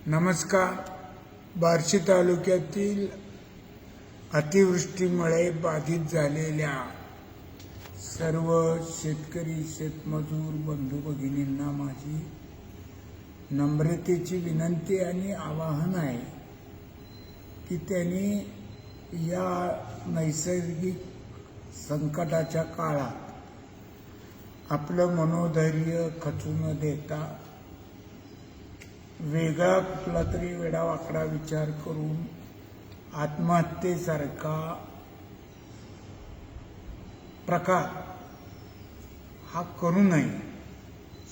नमस्कार. बार्शी तालुक्यातील अतिवृष्टीमुळे बाधित झालेल्या सर्व शेतकरी शेतमजूर बंधू भगिनींना माझी नम्रतेची विनंती आणि आवाहन आहे की त्यांनी या नैसर्गिक संकटाच्या काळात आपलं मनोधैर्य खचू न देता वेगळा कुठला तरी वेडावाकडा विचार करून आत्महत्येसारखा प्रकार हा करू नये.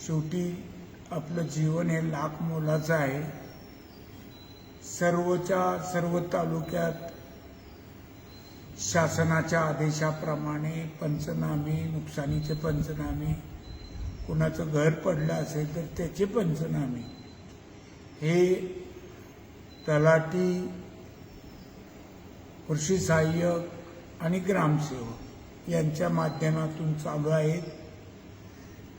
शेवटी आपलं जीवन हे लाख मोलाचं आहे. सर्व तालुक्यात शासनाच्या आदेशाप्रमाणे पंचनामे, नुकसानीचे पंचनामे, कुणाचं घर पडलं असेल तर त्याचे पंचनामे हे तलाठी, कृषी सहाय्यक आणि ग्रामसेवक यांच्या माध्यमातून चालू आहेत.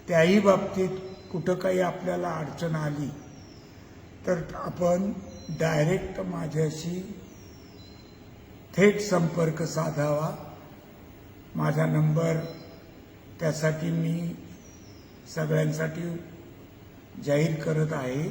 त्याही बाबतीत कुठं काही आपल्याला अडचण आली तर आपण डायरेक्ट माझ्याशी थेट संपर्क साधावा. माझा नंबर त्यासाठी मी सगळ्यांसाठी जाहीर करत आहे.